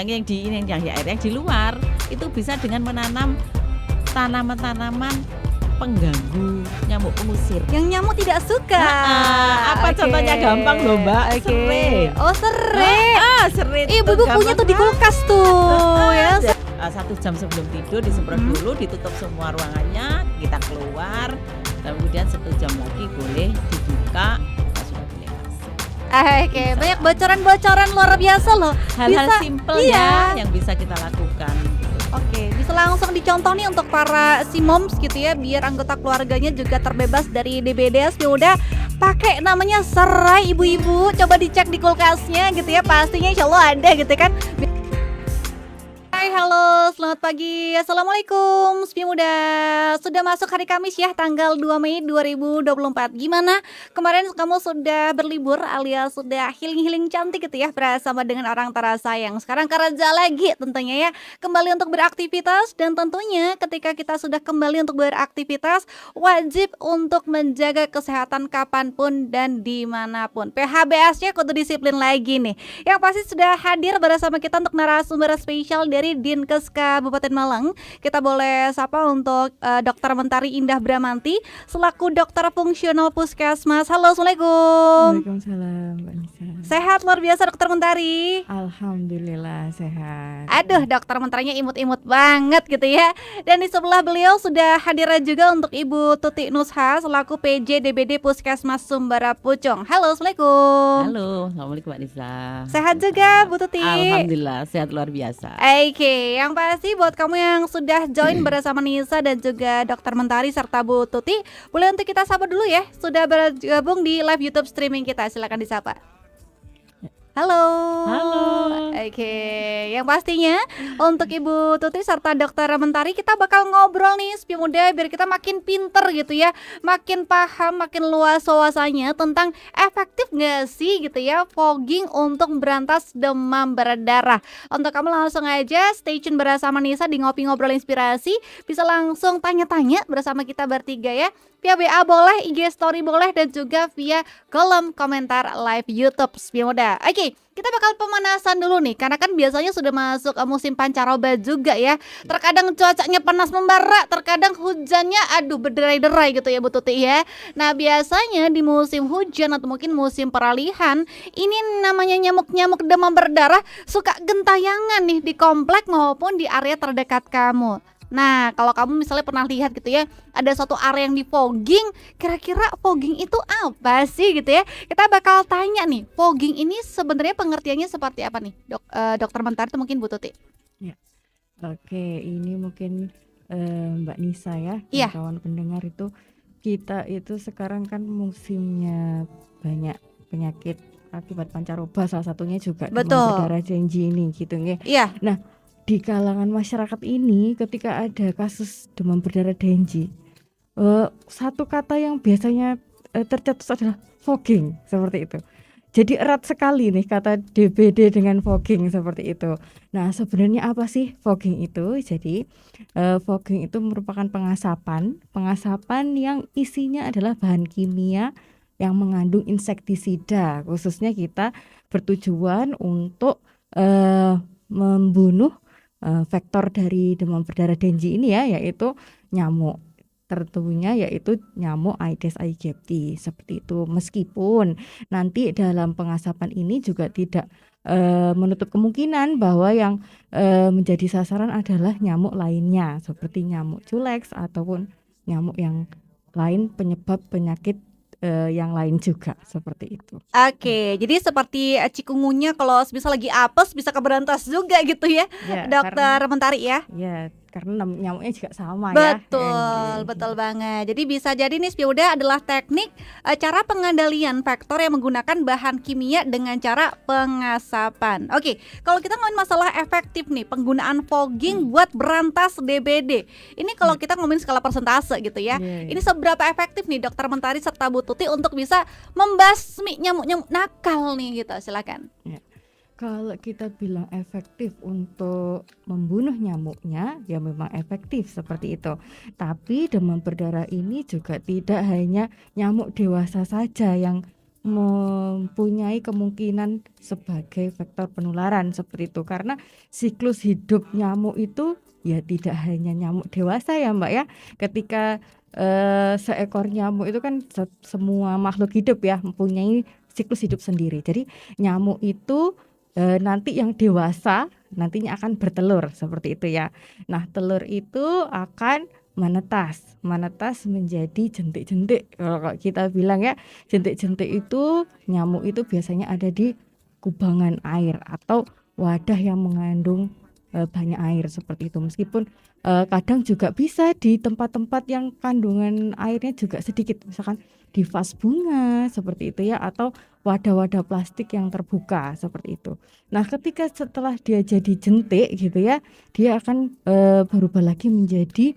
yang di air, yang di luar itu bisa dengan menanam tanaman-tanaman pengganggu nyamuk pengusir. Yang nyamuk tidak suka. Apa contohnya gampang loh Mbak? Serit. Oh serit. Serit. Ibu-ibu punya tuh di kulkas tuh ya. 1 jam sebelum tidur disemprot dulu, ditutup semua ruangannya, kita keluar, kemudian 1 jam lagi boleh dibuka, kita sudah boleh masuk. Oke, banyak bocoran-bocoran luar biasa loh. Hal-hal simpel ya yang bisa kita lakukan. Oke, bisa langsung dicontoh nih untuk para si moms gitu ya, biar anggota keluarganya juga terbebas dari DBD. Ya udah pakai namanya serai ibu-ibu, coba dicek di kulkasnya gitu ya, pastinya insya Allah ada gitu kan. Hai, halo, selamat pagi. Assalamualaikum, Sepi Muda. Sudah masuk hari Kamis ya, tanggal 2 Mei 2024. Gimana? Kemarin kamu sudah berlibur alias sudah healing-healing cantik gitu ya, bersama dengan orang tersayang. Sekarang kerja lagi tentunya ya, kembali untuk beraktivitas. Dan tentunya ketika kita sudah kembali untuk beraktivitas, wajib untuk menjaga kesehatan kapanpun dan dimanapun. PHBS-nya kudu disiplin lagi nih. Yang pasti sudah hadir bersama kita untuk narasumber spesial dari Dinkes Kabupaten Malang. Kita boleh sapa untuk Dr. Mentari Indah Bramanti selaku dokter fungsional Puskesmas. Halo, Assalamualaikum. Waalaikumsalam, Mbak Nisa. Sehat luar biasa Dokter Mentari. Alhamdulillah sehat. Aduh, Dokter Mentarinya imut-imut banget gitu ya. Dan di sebelah beliau sudah hadir juga untuk Ibu Tuti Nusha selaku PJ DBD Puskesmas Sumbara Pucung. Halo, Assalamualaikum. Halo, Assalamualaikum Mbak Nisa. Sehat juga Bu Tuti. Alhamdulillah, sehat luar biasa. Oke, yang pasti buat kamu yang sudah join bersama Nisa dan juga Dokter Mentari serta Bu Tuti, boleh untuk kita sapa dulu ya. Sudah bergabung di live YouTube streaming kita, silakan disapa. Halo. Halo. Oke, yang pastinya untuk Ibu Tuti serta Dokter Mentari kita bakal ngobrol nih Sepi Muda biar kita makin pinter gitu ya, makin paham, makin luas wawasannya tentang efektif gak sih gitu ya fogging untuk berantas demam berdarah. Untuk kamu langsung aja stay tune bersama Nisa di Ngopi Ngobrol Inspirasi, bisa langsung tanya-tanya bersama kita bertiga ya. Via WA boleh, IG story boleh, dan juga via kolom komentar live YouTube Sepi Muda. Oke, kita bakal pemanasan dulu nih, karena kan biasanya sudah masuk musim pancaroba juga ya. Terkadang cuacanya panas membara, terkadang hujannya berderai-derai gitu ya Bu Tuti ya. Nah biasanya di musim hujan atau mungkin musim peralihan, ini namanya nyamuk-nyamuk demam berdarah suka gentayangan nih di komplek maupun di area terdekat kamu. Nah, kalau kamu misalnya pernah lihat gitu ya, ada suatu area yang di fogging, kira-kira fogging itu apa sih gitu ya? Kita bakal tanya nih, fogging ini sebenarnya pengertiannya seperti apa nih, Dokter Mentari itu mungkin Bu Tuti. Ya. Oke, ini mungkin Mbak Nisa ya, Iya. kawan pendengar itu, kita itu sekarang kan musimnya banyak penyakit akibat pancaroba, salah satunya juga demam berdarah dengue ini gitu nggih. Iya. Nah, di kalangan masyarakat ini ketika ada kasus demam berdarah dengue, satu kata yang biasanya tercetus adalah fogging, seperti itu. Jadi erat sekali nih kata DBD dengan fogging seperti itu. Nah sebenarnya apa sih fogging itu? Jadi fogging itu merupakan pengasapan yang isinya adalah bahan kimia yang mengandung insektisida. Khususnya kita bertujuan untuk membunuh vektor dari demam berdarah dengue ini ya, yaitu nyamuk. Tertentunya yaitu nyamuk Aedes aegypti seperti itu. Meskipun nanti dalam pengasapan ini juga tidak menutup kemungkinan bahwa yang menjadi sasaran adalah nyamuk lainnya seperti nyamuk culex ataupun nyamuk yang lain penyebab penyakit yang lain juga seperti itu. Oke, jadi seperti cikungunya kalau bisa lagi apes bisa keberantas juga gitu ya, Dokter Mentari ya. Ya, karena nyamuknya juga sama betul, ya. Betul banget. Jadi bisa jadi nih Sepi Muda adalah teknik cara pengendalian faktor yang menggunakan bahan kimia dengan cara pengasapan. Oke, kalau kita ngomongin masalah efektif nih penggunaan fogging buat berantas DBD. Ini kalau kita ngomongin skala persentase gitu ya. Ini seberapa efektif nih Dokter Mentari serta Bu Tuti untuk bisa membasmi nyamuk-nyamuk nakal nih gitu. Silakan. Ya. Kalau kita bilang efektif untuk membunuh nyamuknya, ya memang efektif seperti itu. Tapi demam berdarah ini juga tidak hanya nyamuk dewasa saja yang mempunyai kemungkinan sebagai vektor penularan seperti itu. Karena siklus hidup nyamuk itu ya tidak hanya nyamuk dewasa ya Mbak ya. Ketika seekor nyamuk itu kan semua makhluk hidup ya mempunyai siklus hidup sendiri. Jadi nyamuk itu nanti yang dewasa nantinya akan bertelur seperti itu ya. Nah, telur itu akan menetas menjadi jentik-jentik. Kalau kita bilang ya, jentik-jentik itu nyamuk itu biasanya ada di kubangan air atau wadah yang mengandung banyak air seperti itu. Meskipun kadang juga bisa di tempat-tempat yang kandungan airnya juga sedikit, misalkan di vas bunga seperti itu ya, atau wadah-wadah plastik yang terbuka seperti itu. Nah, ketika setelah dia jadi jentik gitu ya, dia akan berubah lagi menjadi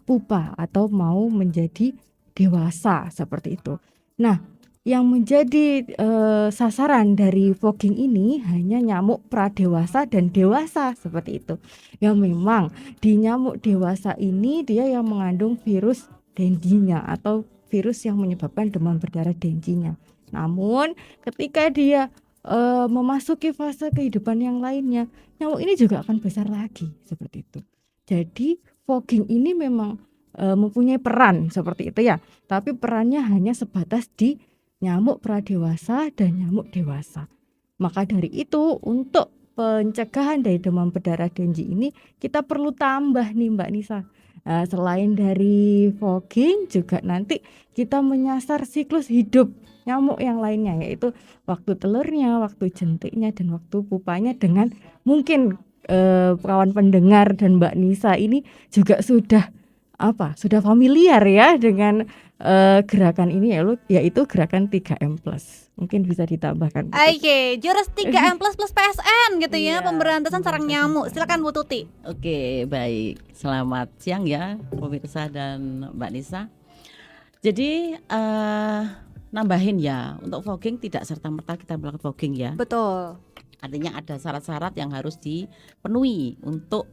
pupa atau mau menjadi dewasa seperti itu. Nah, yang menjadi sasaran dari fogging ini hanya nyamuk pradewasa dan dewasa seperti itu. Ya memang di nyamuk dewasa ini dia yang mengandung virus dengue-nya atau virus yang menyebabkan demam berdarah dengue-nya. Namun ketika dia memasuki fase kehidupan yang lainnya, nyamuk ini juga akan besar lagi seperti itu. Jadi fogging ini memang mempunyai peran seperti itu ya, tapi perannya hanya sebatas di nyamuk pradewasa dan nyamuk dewasa. Maka dari itu untuk pencegahan dari demam berdarah dengue ini kita perlu tambah nih Mbak Nisa. Selain dari fogging juga nanti kita menyasar siklus hidup nyamuk yang lainnya, yaitu waktu telurnya, waktu jentiknya, dan waktu pupanya. Dengan mungkin kawan pendengar dan Mbak Nisa ini juga sudah familiar ya dengan gerakan ini, yaitu gerakan 3M+. Mungkin bisa ditambahkan. Oke, jurus 3M plus PSN gitu ya, Iya, pemberantasan sarang nyamuk. Silakan Bu Tuti. Oke, baik. Selamat siang ya pemirsa dan Mbak Nisa. Jadi nambahin ya, untuk fogging tidak serta-merta kita melakukan fogging ya. Betul. Artinya ada syarat-syarat yang harus dipenuhi untuk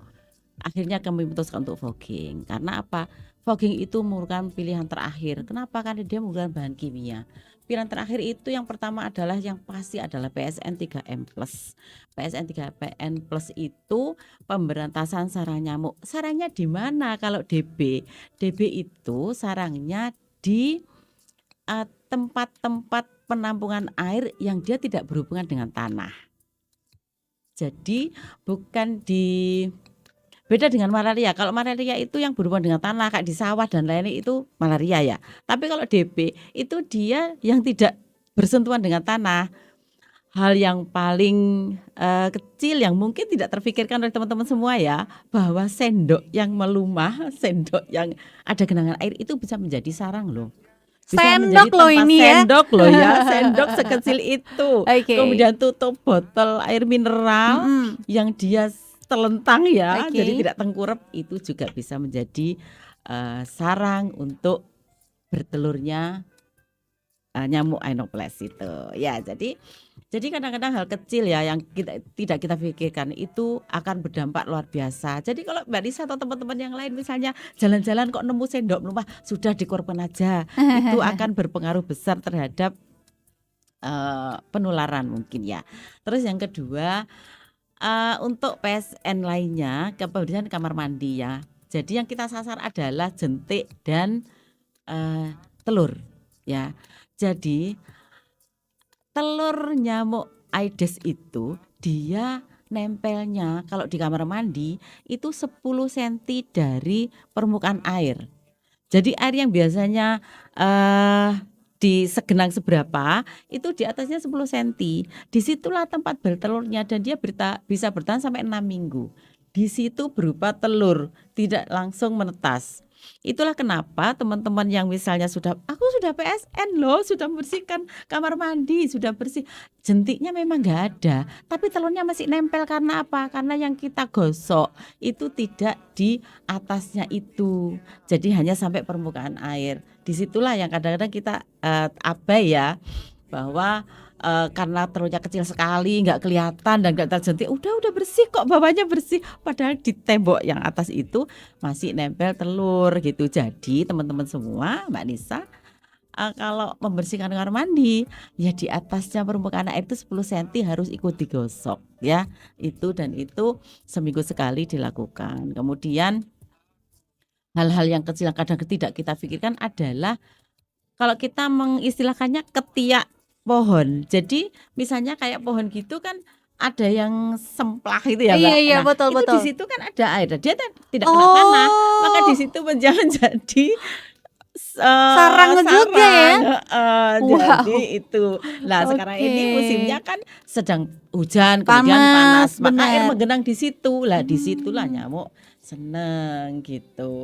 akhirnya kami memutuskan untuk fogging. Karena apa? Fogging itu merupakan pilihan terakhir. Kenapa? Karena dia menggunakan bahan kimia. Pilihan terakhir itu yang pertama adalah yang pasti adalah PSN 3M+. PSN 3M+ itu pemberantasan sarang nyamuk. Sarangnya di mana kalau DB? DB itu sarangnya di tempat-tempat penampungan air yang dia tidak berhubungan dengan tanah. Jadi bukan beda dengan malaria. Kalau malaria itu yang berhubungan dengan tanah, kayak di sawah dan lainnya itu malaria ya. Tapi kalau DB itu dia yang tidak bersentuhan dengan tanah. Hal yang paling kecil yang mungkin tidak terfikirkan oleh teman-teman semua ya, bahwa sendok yang melumah, sendok yang ada genangan air itu bisa menjadi sarang loh. Bisa Sendok menjadi loh tempat ini ya. sendok loh ya, sendok sekecil itu. Oke. Kemudian tutup botol air mineral yang dia telentang ya, Oke. jadi tidak tengkurap, itu juga bisa menjadi sarang untuk bertelurnya nyamuk Anopheles itu. Ya, jadi kadang-kadang hal kecil ya yang tidak kita pikirkan itu akan berdampak luar biasa. Jadi kalau Mbak Nisa atau teman-teman yang lain misalnya jalan-jalan kok nemu sendok melumah, sudah dikorban aja. Itu akan berpengaruh besar terhadap penularan mungkin ya. Terus yang kedua, untuk PSN lainnya, kebersihan kamar mandi ya. Jadi yang kita sasar adalah jentik dan telur ya. Jadi telur nyamuk Aedes itu dia nempelnya kalau di kamar mandi itu 10 cm dari permukaan air. Jadi air yang biasanya di segenang seberapa itu di atasnya 10 cm. Disitulah tempat bertelurnya dan dia bisa bertahan sampai 6 minggu. Di situ berupa telur, tidak langsung menetas. Itulah kenapa teman-teman yang misalnya aku sudah PSN loh, sudah membersihkan kamar mandi, sudah bersih, jentiknya memang nggak ada, tapi telurnya masih nempel. Karena apa? Karena yang kita gosok itu tidak di atasnya itu, jadi hanya sampai permukaan air. Disitulah yang kadang-kadang kita abai ya, bahwa karena telurnya kecil sekali, nggak kelihatan dan nggak terjentik, udah bersih kok, bawahnya bersih, padahal di tembok yang atas itu masih nempel telur gitu. Jadi teman-teman semua, Mbak Nisa, kalau membersihkan kamar mandi, ya di atasnya permukaan air itu 10 cm harus ikut digosok ya. Itu seminggu sekali dilakukan. Kemudian hal-hal yang kecil yang kadang tidak kita pikirkan adalah kalau kita mengistilahkannya ketiak pohon. Jadi misalnya kayak pohon gitu kan ada yang semplak itu ya, Mbak. Iya, Nah, betul itu di betul. situ kan ada air. Dia tidak kena tanah, maka di Oh, situ menjadi sarang juga ya. Wow. jadi itu. Nah, sekarang ini Oke. musimnya kan sedang hujan, kemudian Panas, panas, maka air benar. menggenang di situ. Lah, disitulah nyamuk seneng gitu.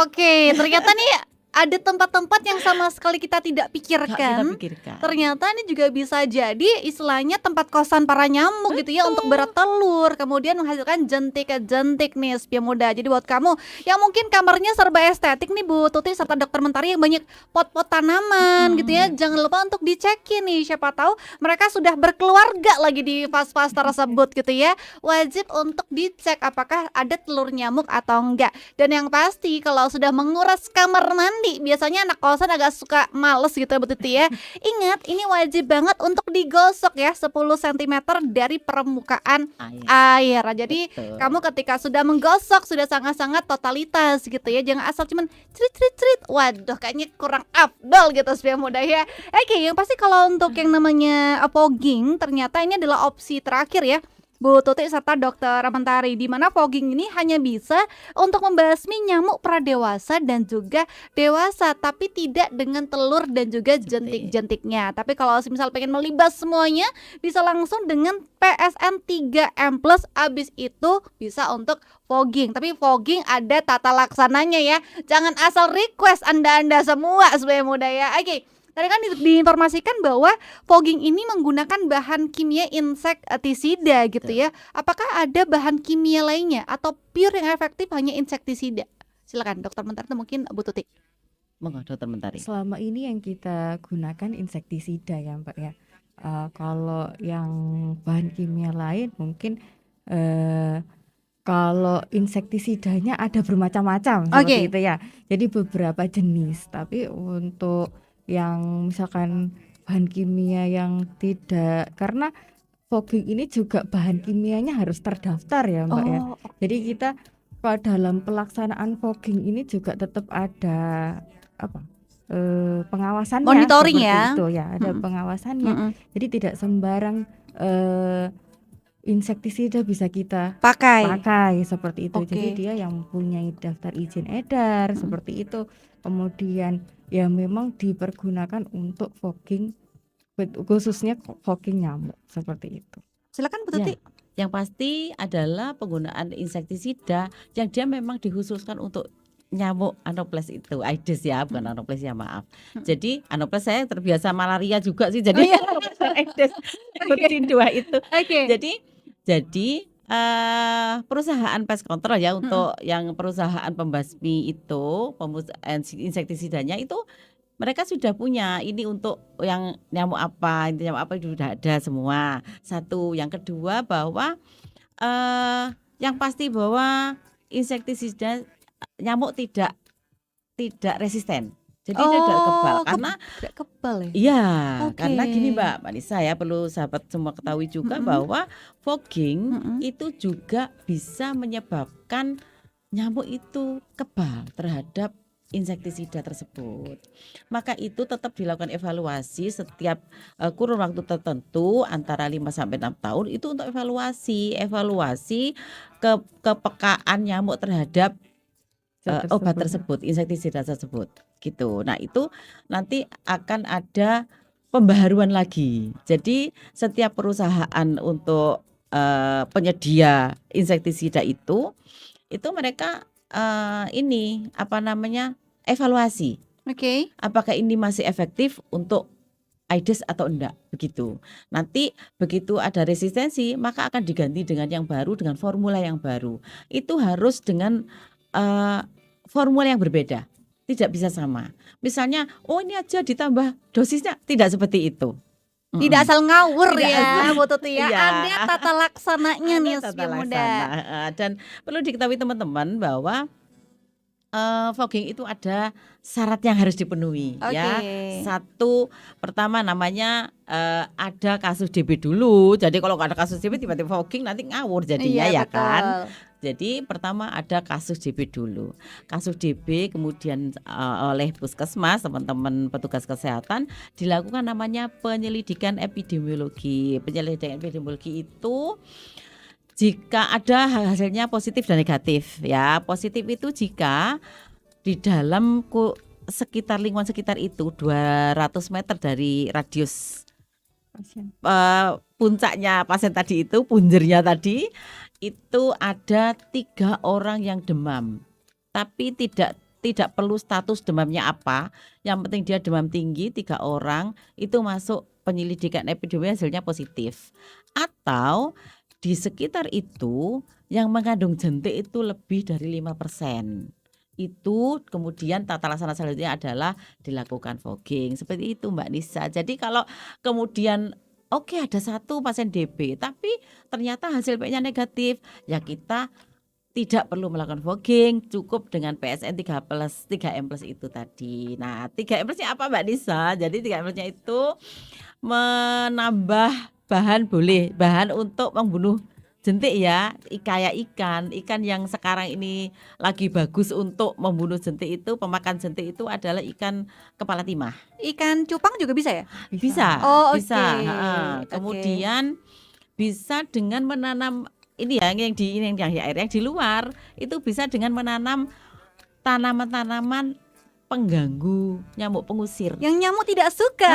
Oke, ternyata nih ada tempat-tempat yang sama sekali kita tidak Gak kita pikirkan. pikirkan. Ternyata ini juga bisa jadi istilahnya tempat kosan para nyamuk gitu ya, untuk bertelur, kemudian menghasilkan jentik-jentik nih Spia Muda. Jadi buat kamu yang mungkin kamarnya serba estetik nih Bu Tuti serta Dokter Mentari yang banyak pot-pot tanaman gitu ya, jangan lupa untuk dicekin nih, siapa tahu mereka sudah berkeluarga lagi di fase-fase tersebut gitu ya. Wajib untuk dicek apakah ada telur nyamuk atau enggak. Dan yang pasti kalau sudah menguras kamar mandi, biasanya anak kosan agak suka males gitu ya Bu Tuti ya. Ingat, ini wajib banget untuk digosok ya 10 cm dari permukaan Air. air. Jadi Betul. kamu ketika sudah menggosok sudah sangat-sangat totalitas gitu ya. Jangan asal cuman cerit. Waduh, kayaknya kurang afdol gitu Spia Muda ya. Oke, yang pasti kalau untuk yang namanya fogging ternyata ini adalah opsi terakhir ya Bu Tuti serta Dokter Mentari, di mana fogging ini hanya bisa untuk membasmi nyamuk pradewasa dan juga dewasa, tapi tidak dengan telur dan juga jentik-jentiknya. Tapi kalau misal pengen melibas semuanya, bisa langsung dengan PSN 3M+, abis itu bisa untuk fogging. Tapi fogging ada tata laksananya ya. Jangan asal request Anda semua Spia Muda ya. Oke. Tadi kan diinformasikan bahwa fogging ini menggunakan bahan kimia insektisida gitu ya. Apakah ada bahan kimia lainnya atau pure yang efektif hanya insektisida? Silakan Dokter Mentari atau mungkin Bu Tuti. Monggo Dokter Mentari. Selama ini yang kita gunakan insektisida ya Mbak ya. Kalau yang bahan kimia lain mungkin kalau insektisidanya ada bermacam-macam seperti itu ya. Jadi beberapa jenis, tapi untuk yang misalkan bahan kimia yang tidak, karena fogging ini juga bahan kimianya harus terdaftar ya Mbak ya. Jadi kita dalam pelaksanaan fogging ini juga tetap ada pengawasannya, Monitoring seperti ya. itu ya, ada pengawasannya. Jadi tidak sembarang insektisida bisa kita pakai seperti itu. Jadi dia yang mempunyai daftar izin edar seperti itu. Kemudian ya memang dipergunakan untuk fogging, khususnya fogging nyamuk seperti itu. Silakan Bu Tuti. Yang pasti adalah penggunaan insektisida yang dia memang dikhususkan untuk nyamuk Anopheles itu, Aedes ya, bukan Anopheles ya, maaf. Jadi Anopheles saya terbiasa malaria juga sih, jadi Aedes ikutin dua itu. Jadi perusahaan pest control ya, untuk yang perusahaan pembasmi itu, insektisidanya itu mereka sudah punya ini untuk yang nyamuk apa itu sudah ada semua. Satu, yang kedua bahwa yang pasti bahwa insektisida nyamuk tidak resisten. Jadi dia tidak kebal karena tidak kebal ya. Iya, karena gini Mbak Manisa ya, perlu sahabat semua ketahui juga bahwa fogging itu juga bisa menyebabkan nyamuk itu kebal terhadap insektisida tersebut. Maka itu tetap dilakukan evaluasi setiap kurun waktu tertentu antara 5 sampai 6 tahun itu untuk evaluasi kepekaan nyamuk terhadap obat tersebut, insektisida tersebut gitu. Nah, itu nanti akan ada pembaharuan lagi. Jadi setiap perusahaan untuk penyedia insektisida itu mereka evaluasi. Apakah ini masih efektif untuk Aedes atau enggak, begitu. Nanti begitu ada resistensi, maka akan diganti dengan yang baru, dengan formula yang baru. Itu harus dengan formula yang berbeda, tidak bisa sama. Misalnya, ini aja ditambah dosisnya, tidak seperti itu. Tidak asal ngawur Tidak ya asal. Bu Tuti ya. Iya. Ada tata laksananya nih Ada tata Spia Muda. laksana. Dan perlu diketahui teman-teman bahwa fogging itu ada syarat yang harus dipenuhi ya. Oke. Satu, pertama namanya ada kasus DB dulu. Jadi kalau nggak ada kasus DB tiba-tiba fogging nanti ngawur jadinya Iya, ya kan. betul. Jadi pertama ada kasus DB dulu. Kasus DB kemudian oleh puskesmas, teman-teman petugas kesehatan dilakukan namanya penyelidikan epidemiologi. Penyelidikan epidemiologi itu jika ada hasilnya positif dan negatif ya. Positif itu jika di dalam sekitar lingkungan sekitar itu 200 meter dari radius Pasien. puncaknya pasien tadi itu, punjernya tadi itu ada 3 orang yang demam. Tapi tidak perlu status demamnya apa. Yang penting dia demam tinggi 3 orang itu masuk penyelidikan epidemiologi hasilnya positif. Atau di sekitar itu yang mengandung jentik itu lebih dari 5%. Itu kemudian tata laksana selanjutnya adalah dilakukan fogging. Seperti itu Mbak Nisa. Jadi kalau kemudian oke ada 1 pasien DB tapi ternyata hasil PN-nya negatif, ya kita tidak perlu melakukan fogging, cukup dengan PSN 3M+ itu tadi. Nah, 3M+-nya apa Mbak Nisa? Jadi 3M+-nya itu menambah bahan untuk membunuh jentik ya. Kayak ikan yang sekarang ini lagi bagus untuk membunuh jentik itu, pemakan jentik itu adalah ikan kepala timah. Ikan cupang juga bisa ya? Bisa, Oh, bisa. oke. Kemudian bisa dengan menanam ini ya yang di air yang di luar itu bisa dengan menanam tanaman-tanaman pengganggu nyamuk pengusir. Yang nyamuk tidak suka.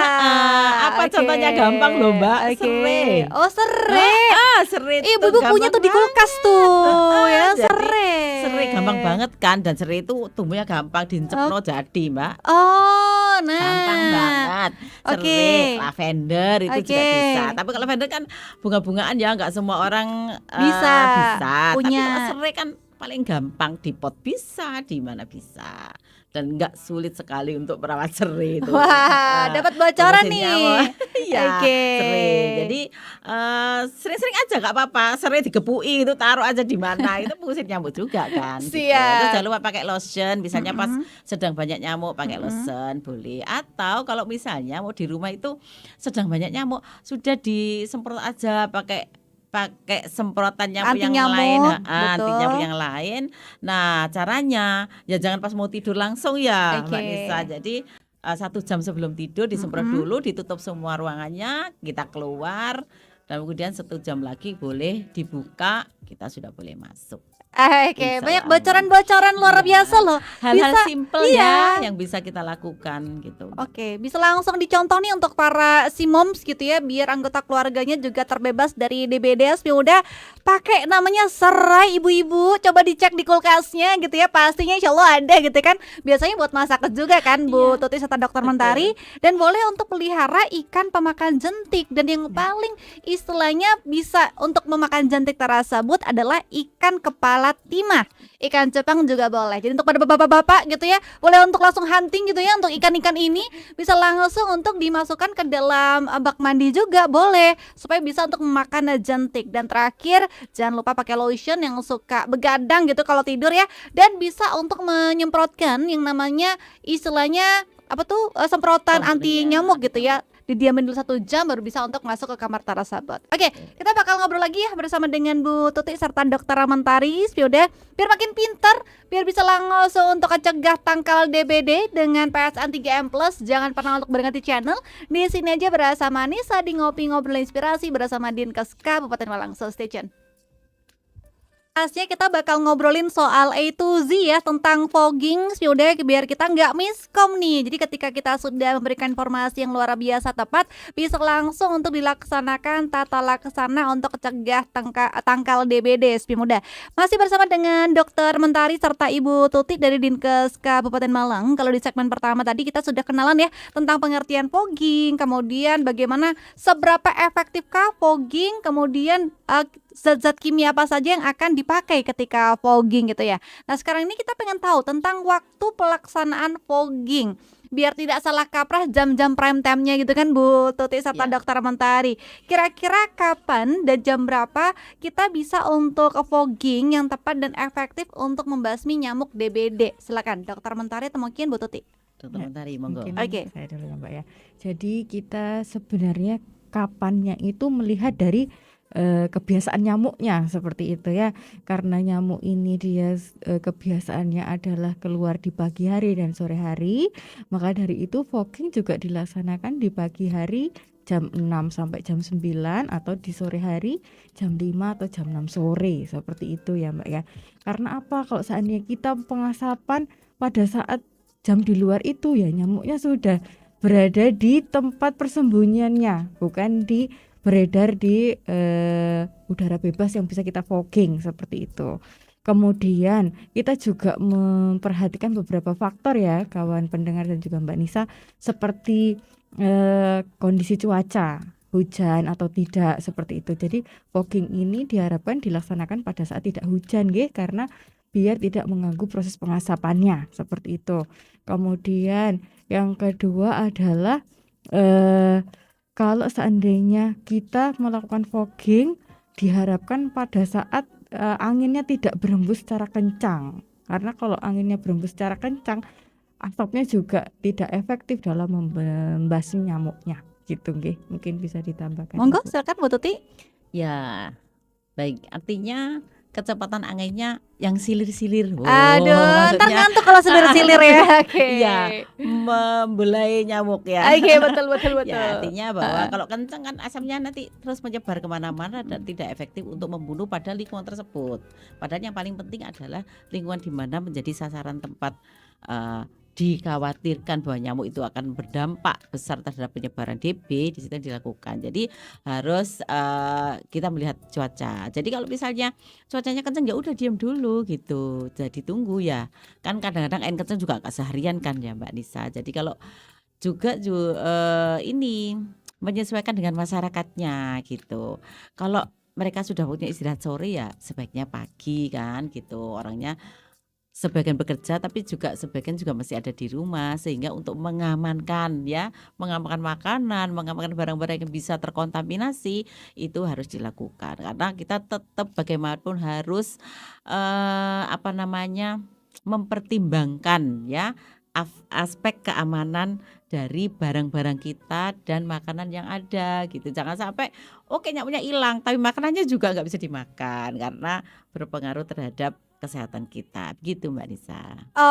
Apa Oke. contohnya gampang loh Mbak? Oke. Serai. Oh, serai. Serai itu Ibu-ibu punya tuh di kulkas tuh ya, Jadi, serai. serai gampang banget kan, dan serai itu tumbuhnya gampang diincepno jadi Mbak. Oh, nah. Gampang banget. Oke. Serai, lavender itu juga Oke. bisa. Tapi kalau lavender kan bunga-bungaan ya, nggak semua orang Bisa punya. Tapi kalau serai kan paling gampang di pot bisa, di mana bisa. Dan nggak sulit sekali untuk merawat serai itu. Wah, dapat bocoran Ngurusin nih. nyamuk. Iya, Oke. serai. Jadi sering-sering aja nggak apa-apa. Serai digepui itu taruh aja di mana itu mengusir nyamuk juga kan. Gitu. Siap. Terus jangan lupa pakai lotion. Misalnya pas sedang banyak nyamuk pakai lotion boleh. Atau kalau misalnya mau di rumah itu sedang banyak nyamuk sudah disemprot aja pakai semprotan nyamuk Anti yang nyamuk, lain, betul. anti nyamuk yang lain. Nah caranya ya jangan pas mau tidur langsung ya Oke. Mbak Nisa. Jadi 1 jam sebelum tidur disemprot dulu, ditutup semua ruangannya, kita keluar, dan kemudian 1 jam lagi boleh dibuka, kita sudah boleh masuk. Oke, Bisa banyak lah. bocoran-bocoran luar Iya. biasa loh. Hal-hal Bisa, simpel iya. ya yang bisa kita lakukan gitu. Oke, bisa langsung dicontoh nih untuk para si moms gitu ya, biar anggota keluarganya juga terbebas dari DBD. Udah pakai namanya serai ibu-ibu, coba dicek di kulkasnya gitu ya, pastinya insya Allah ada gitu kan. Biasanya buat masak juga kan Bu Iya. Tuti serta Dokter Betul. Mentari. Dan boleh untuk pelihara ikan pemakan jentik. Dan yang paling istilahnya bisa untuk memakan jentik tersebut adalah ikan kepala timah. Ikan cupang juga boleh. Jadi untuk pada bapak-bapak gitu ya, boleh untuk langsung hunting gitu ya untuk ikan-ikan ini, bisa langsung untuk dimasukkan ke dalam bak mandi juga boleh, supaya bisa untuk memakan jentik. Dan terakhir, jangan lupa pakai lotion yang suka begadang gitu kalau tidur ya, dan bisa untuk menyemprotkan yang namanya istilahnya apa tuh semprotan anti nyamuk gitu ya. Didiamin dulu 1 jam baru bisa untuk masuk ke kamar tersebut. Oke, kita bakal ngobrol lagi ya bersama dengan Bu Tuti serta Dokter Mentari. Udah, biar makin pintar, biar bisa langsung untuk mencegah tangkal DBD dengan PSN 3M+. Jangan pernah untuk berganti channel. Di sini aja bersama Nisa di Ngopi Ngobrol Inspirasi bersama Dinkes Kabupaten Malang. So stay tune. Pastinya kita bakal ngobrolin soal A to Z ya, tentang fogging, udah biar kita nggak miskom nih. Jadi ketika kita sudah memberikan informasi yang luar biasa tepat, bisa langsung untuk dilaksanakan tata laksana untuk cegah tangkal DBD. Mudah. Masih bersama dengan Dokter Mentari serta Ibu Tuti dari Dinkes Kabupaten Malang. Kalau di segmen pertama tadi kita sudah kenalan ya tentang pengertian fogging, kemudian bagaimana seberapa efektifkah fogging, kemudian zat-zat kimia apa saja yang akan dipakai ketika fogging gitu ya. Nah sekarang ini kita pengen tahu tentang waktu pelaksanaan fogging. biar tidak salah kaprah jam-jam prime time-nya gitu kan Bu Tuti serta Ya. Dokter Mentari. Kira-kira kapan dan jam berapa kita bisa untuk fogging yang tepat dan efektif untuk membasmi nyamuk DBD? Silakan Dokter Mentari atau mungkin Bu Tuti. Dokter Ya, Mentari, monggo. Mungkin Oke. saya dulu ya Mbak ya. Jadi kita sebenarnya kapannya itu melihat dari kebiasaan nyamuknya seperti itu ya. Karena nyamuk ini dia kebiasaannya adalah keluar di pagi hari dan sore hari, maka dari itu fogging juga dilaksanakan di pagi hari jam 6 sampai jam 9 atau di sore hari jam 5 atau jam 6 sore seperti itu ya Mbak ya. Karena apa? Kalau seandainya kita pengasapan pada saat jam di luar itu ya nyamuknya sudah berada di tempat persembunyiannya, bukan beredar di udara bebas yang bisa kita fogging seperti itu. Kemudian kita juga memperhatikan beberapa faktor ya kawan pendengar dan juga Mbak Nisa, seperti kondisi cuaca, hujan atau tidak seperti itu. Jadi fogging ini diharapkan dilaksanakan pada saat tidak hujan nggih, karena biar tidak mengganggu proses pengasapannya seperti itu. Kemudian yang kedua adalah kalau seandainya kita melakukan fogging, diharapkan pada saat anginnya tidak berembus secara kencang. Karena kalau anginnya berembus secara kencang, asapnya juga tidak efektif dalam membasmi nyamuknya. Gitu nggih. Mungkin bisa ditambahkan. Monggo Ibu. silakan Bu Tuti. Ya, baik. Artinya kecepatan anginnya yang silir-silir. Aduh, ntar maksudnya ngantuk kalau silir-silir ya. Oke. Iya, membelai nyamuk ya. Oke, betul. Ya, artinya bahwa Ah. kalau kencang kan asamnya nanti terus menyebar kemana-mana dan tidak efektif untuk membunuh pada lingkungan tersebut. Padahal yang paling penting adalah lingkungan di mana menjadi sasaran tempat dikhawatirkan bahwa nyamuk itu akan berdampak besar terhadap penyebaran DB, di situ yang dilakukan. Jadi harus kita melihat cuaca. Jadi kalau misalnya cuacanya kencang ya udah diam dulu gitu. Jadi tunggu ya. Kan kadang-kadang angin kencang juga nggak seharian kan ya Mbak Nisa. Jadi kalau juga ini menyesuaikan dengan masyarakatnya gitu. Kalau mereka sudah punya istirahat sore ya sebaiknya pagi kan gitu. Orangnya sebagian bekerja tapi juga sebagian juga masih ada di rumah, sehingga untuk mengamankan makanan, mengamankan barang-barang yang bisa terkontaminasi itu harus dilakukan. Karena kita tetap bagaimanapun harus mempertimbangkan ya aspek keamanan dari barang-barang kita dan makanan yang ada gitu. Jangan sampai nyamuknya hilang tapi makanannya juga nggak bisa dimakan karena berpengaruh terhadap kesehatan kita. Begitu Mbak Nisa.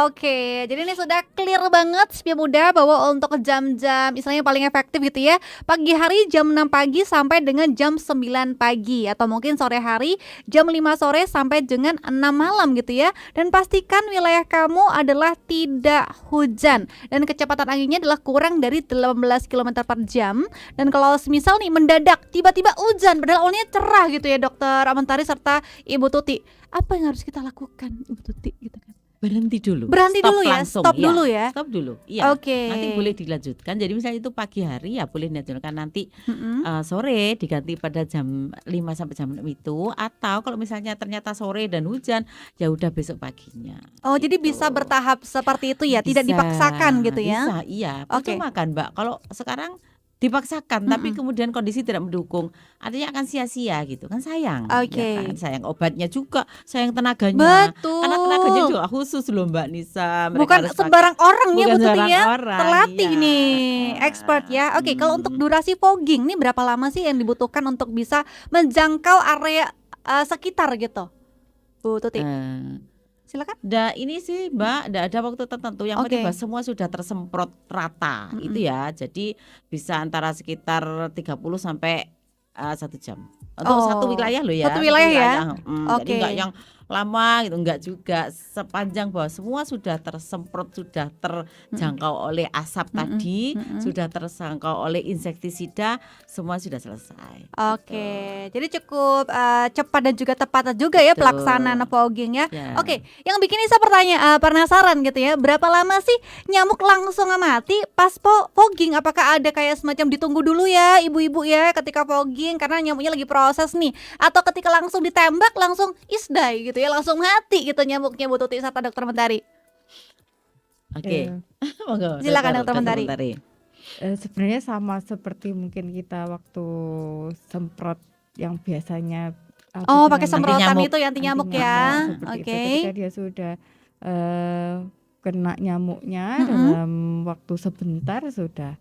Oke, jadi ini sudah clear banget Spia Muda bahwa untuk jam-jam istilahnya paling efektif gitu ya, pagi hari jam 6 pagi sampai dengan jam 9 pagi, atau mungkin sore hari jam 5 sore sampai dengan 6 malam gitu ya. Dan pastikan wilayah kamu adalah tidak hujan dan kecepatan anginnya adalah kurang dari 18 km per jam. Dan kalau misal nih mendadak tiba-tiba hujan padahal awalnya cerah gitu ya Dokter Mentari serta Ibu Tuti, apa yang harus kita lakukan Ibu Tuti gitu kan? Berhenti dulu. Berhenti Stop dulu ya, langsung, stop iya. dulu ya. Stop dulu. Iya. Oke. Nanti boleh dilanjutkan. Jadi misalnya itu pagi hari ya boleh dilanjutkan nanti Mm-mm. sore diganti pada jam 5 sampai jam 6 itu, atau kalau misalnya ternyata sore dan hujan ya udah besok paginya. Oh, jadi Gitu. bisa bertahap seperti itu ya, tidak Bisa, dipaksakan gitu ya. Bisa, iya. Oke. Percuma kan Mbak kalau sekarang dipaksakan tapi Mm-mm. kemudian kondisi tidak mendukung, artinya akan sia-sia gitu kan, sayang. Oke. Ya kan? Sayang obatnya juga, sayang tenaganya. Betul. Karena tenaganya juga khusus loh Mbak Nisa. Mereka Bukan harus pakai- sembarang orang ya bukan Bu Tuti sembarang ya. orang, Terlatih iya. nih, expert ya. Oke, kalau untuk durasi fogging nih berapa lama sih yang dibutuhkan untuk bisa menjangkau area sekitar gitu? Bu Tuti, Eh, silakan. ini sih Mbak, ndak ada waktu tertentu. Yang penting Oke. bahwa semua sudah tersemprot rata Mm-mm. itu ya. Jadi bisa antara sekitar 30 sampai 1 jam. Untuk Oh, satu wilayah loh ya. satu wilayah ya? Jadi Oke. enggak yang lama gitu, enggak juga. Sepanjang bahwa semua sudah tersemprot, sudah terjangkau oleh asap tadi, sudah tersangkau oleh insektisida, semua sudah selesai. Oke, jadi cukup cepat dan juga tepat juga ya Betul. pelaksanaan fogging ya. Ya. Oke, yang bikin Nisa penasaran gitu ya, berapa lama sih nyamuk langsung mati pas fogging? Apakah ada kayak semacam ditunggu dulu ya ibu-ibu ya ketika fogging karena nyamuknya lagi proses nih, atau ketika langsung ditembak langsung isdai gitu ya, langsung mati gitu nyamuknya Bu Tuti serta Dokter Mentari? Oke. Eh, Monggo, Silakan Dokter Dokter Mentari. Mentari. Sebenarnya sama seperti mungkin kita waktu semprot yang biasanya apa Oh, tuh pakai namanya, Anti semprotan nyamuk. itu ya anti anti nyamuk nyamuk ya. seperti itu. Oke. Ketika dia sudah eh, kena nyamuknya Mm-mm. dalam waktu sebentar sudah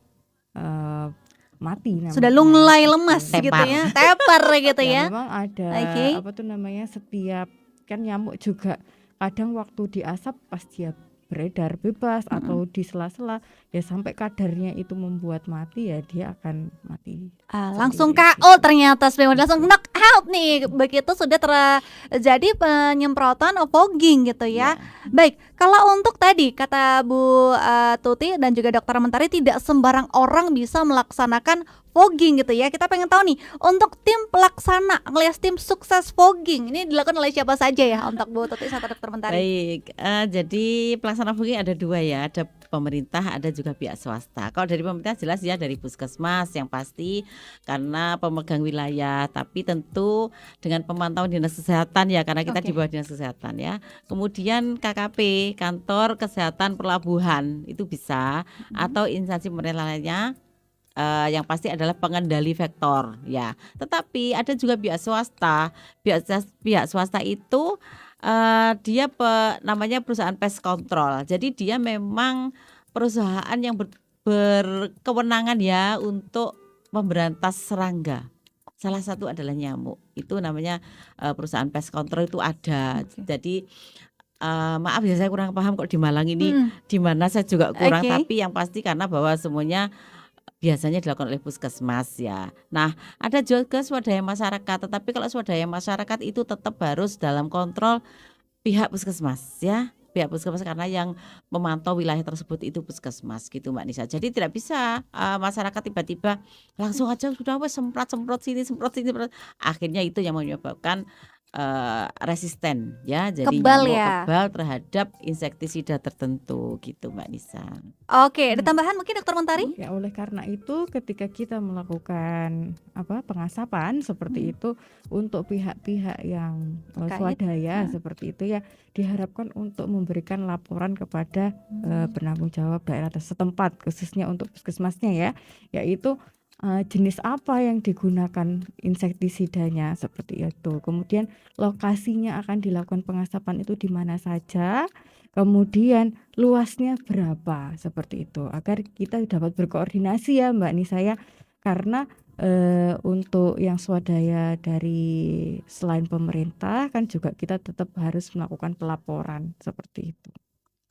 eh, mati Sudah nyamuknya lunglai gitu. lemas gitu Tepar. ya. Tepar gitu Ya ya. memang ada Oke. apa tuh namanya, setiap kan nyamuk juga kadang waktu diasap pas dia beredar bebas atau di sela-sela ya sampai kadarnya itu membuat mati ya dia akan mati Langsung sendiri KO gitu. ternyata langsung knock out nih. Begitu sudah terjadi penyemprotan fogging gitu ya. Ya. Baik, kalau untuk tadi kata Bu Tuti dan juga Dokter Mentari tidak sembarang orang bisa melaksanakan fogging gitu ya. Kita pengen tahu nih untuk tim pelaksana alias tim sukses fogging ini dilakukan oleh siapa saja ya untuk Bu Tuti serta Dokter Mentari? Baik, jadi pelaksana fogging ada dua ya, ada pemerintah, ada juga pihak swasta. Kalau dari pemerintah jelas ya dari puskesmas yang pasti karena pemegang wilayah, tapi tentu dengan pemantauan dinas kesehatan ya karena kita Oke. di bawah dinas kesehatan ya. Kemudian KKP, kantor kesehatan pelabuhan itu bisa atau instansi pemerintah lainnya. Yang pasti adalah pengendali vektor ya. Tetapi ada juga pihak swasta. Pihak swasta itu dia namanya perusahaan pest control. Jadi dia memang perusahaan yang berkewenangan ya untuk memberantas serangga. Salah satu adalah nyamuk. Itu namanya perusahaan pest control itu ada. Oke. Jadi maaf ya saya kurang paham kok di Malang ini Mm. di mana saya juga kurang, Oke. tapi yang pasti karena bahwa semuanya biasanya dilakukan oleh puskesmas ya. Nah, ada juga swadaya masyarakat, tetapi kalau swadaya masyarakat itu tetap harus dalam kontrol pihak puskesmas ya. Pihak puskesmas karena yang memantau wilayah tersebut itu puskesmas gitu Mbak Nisa. Jadi tidak bisa masyarakat tiba-tiba langsung aja sudah wes semprot sini. Akhirnya itu yang menyebabkan resisten ya. Jadi Kebal nyamuk ya. kebal terhadap insektisida tertentu gitu Mbak Nisa. Oke, ada tambahan mungkin Dokter Mentari? Ya oleh karena itu ketika kita melakukan pengasapan seperti itu untuk pihak-pihak yang Terkait. swadaya seperti itu ya diharapkan untuk memberikan laporan kepada penanggung jawab daerah setempat khususnya untuk puskesmasnya ya, yaitu jenis apa yang digunakan insektisidanya seperti itu. Kemudian lokasinya akan dilakukan pengasapan itu di mana saja. Kemudian luasnya berapa seperti itu agar kita dapat berkoordinasi ya Mbak Nisa ya. Karena untuk yang swadaya dari selain pemerintah kan juga kita tetap harus melakukan pelaporan seperti itu.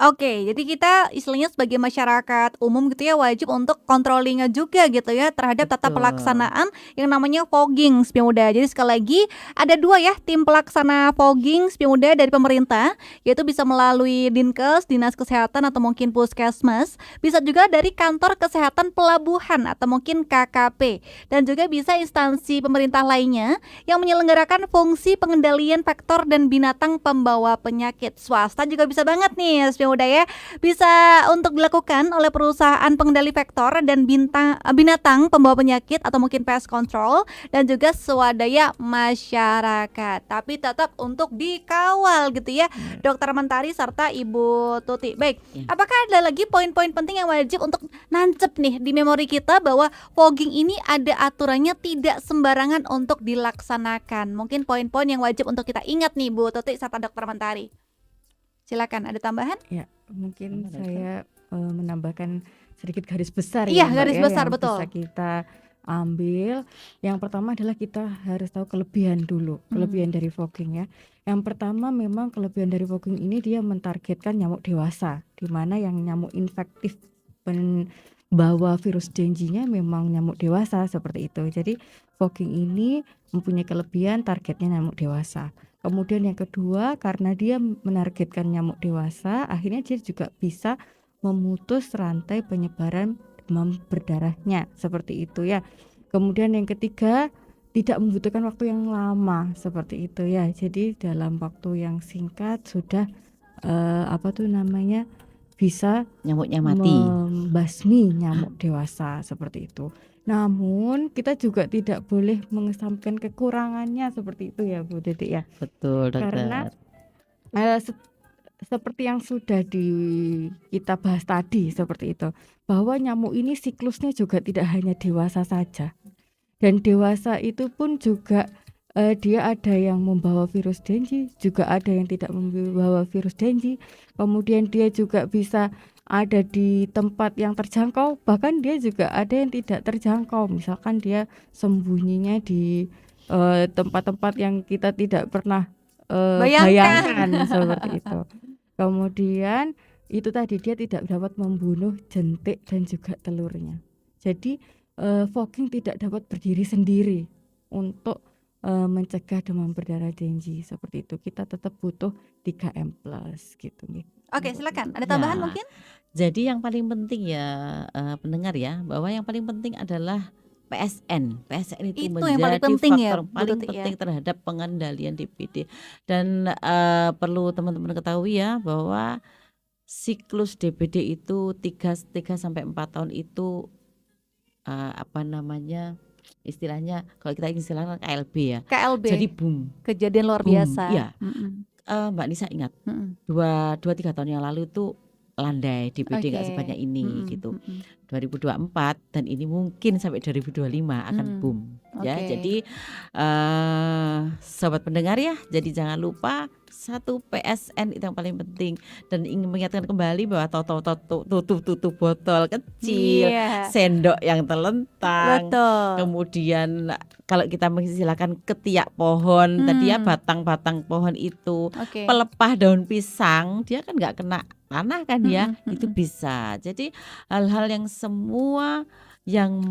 Oke, jadi kita istilahnya sebagai masyarakat umum gitu ya wajib untuk controlling juga gitu ya terhadap tata Betul. pelaksanaan yang namanya fogging Spi Muda. Jadi sekali lagi ada dua ya tim pelaksana fogging Spi Muda dari pemerintah, yaitu bisa melalui Dinkes, Dinas Kesehatan atau mungkin Puskesmas, bisa juga dari kantor kesehatan pelabuhan atau mungkin KKP, dan juga bisa instansi pemerintah lainnya yang menyelenggarakan fungsi pengendalian vektor dan binatang pembawa penyakit. Swasta juga bisa banget nih Spi Muda ya, bisa untuk dilakukan oleh perusahaan pengendali vektor dan binatang pembawa penyakit atau mungkin pest control, dan juga swadaya masyarakat, tapi tetap untuk dikawal gitu ya Dokter Mentari serta Ibu Tuti. Baik, Ya. apakah ada lagi poin-poin penting yang wajib untuk nancep nih di memori kita bahwa fogging ini ada aturannya, tidak sembarangan untuk dilaksanakan? Mungkin poin-poin yang wajib untuk kita ingat nih Bu Tuti serta Dokter Mentari. Silakan, ada tambahan? Ya, mungkin Tambah, saya menambahkan sedikit garis besar Iya, ya Mbak garis ya, besar, yang betul. bisa kita ambil. Yang pertama adalah kita harus tahu kelebihan dulu, kelebihan dari fogging ya. Yang pertama memang kelebihan dari fogging ini dia mentargetkan nyamuk dewasa, di mana yang nyamuk infektif pembawa virus dengue-nya memang nyamuk dewasa seperti itu. Jadi fogging ini mempunyai kelebihan targetnya nyamuk dewasa. Kemudian yang kedua, karena dia menargetkan nyamuk dewasa, akhirnya dia juga bisa memutus rantai penyebaran demam berdarahnya seperti itu ya. Kemudian yang ketiga, tidak membutuhkan waktu yang lama seperti itu ya. Jadi dalam waktu yang singkat sudah bisa Nyamuknya mati. membasmi nyamuk dewasa seperti itu. Namun kita juga tidak boleh mengesampingkan kekurangannya seperti itu ya Bu Dede ya. Betul dokter. Karena seperti yang sudah kita bahas tadi seperti itu, bahwa nyamuk ini siklusnya juga tidak hanya dewasa saja. Dan dewasa itu pun juga dia ada yang membawa virus Dengue, juga ada yang tidak membawa virus Dengue. Kemudian dia juga bisa ada di tempat yang terjangkau, bahkan dia juga ada yang tidak terjangkau. Misalkan dia sembunyinya di tempat-tempat yang kita tidak pernah bayangkan seperti itu. Kemudian itu tadi dia tidak dapat membunuh jentik dan juga telurnya. Jadi fogging tidak dapat berdiri sendiri untuk mencegah demam berdarah Dengue seperti itu. Kita tetap butuh 3M+ gitu nih. Oke, silakan. Ada tambahan Ya, mungkin? jadi yang paling penting ya pendengar ya, bahwa yang paling penting adalah PSN. PSN itu Itu yang paling menjadi penting ya, faktor Bu paling Tuti ya. penting terhadap pengendalian DBD. Dan perlu teman-teman ketahui ya bahwa siklus DBD itu 3 sampai 4 tahun itu apa namanya istilahnya, kalau kita istilahnya KLB ya. KLB, Jadi boom. kejadian luar Boom, biasa. iya. Mm-mm. Mbak Nisa ingat Mm-mm. 2-3 tahun yang lalu itu landai DBD nggak Oke. sebanyak ini Mm-mm, gitu. mm-mm. 2024 dan ini mungkin sampai 2025 akan boom ya. Oke. Jadi sobat pendengar ya, jadi jangan lupa satu PSN itu yang paling penting, dan ingin mengingatkan kembali bahwa tutup botol kecil, Iya, sendok yang terlentang, betul. kemudian kalau kita mengistilahkan ketiak pohon tadi ya, batang-batang pohon itu, Oke. pelepah daun pisang, dia kan nggak kena tanah kan ya, itu bisa. Jadi hal-hal yang semua yang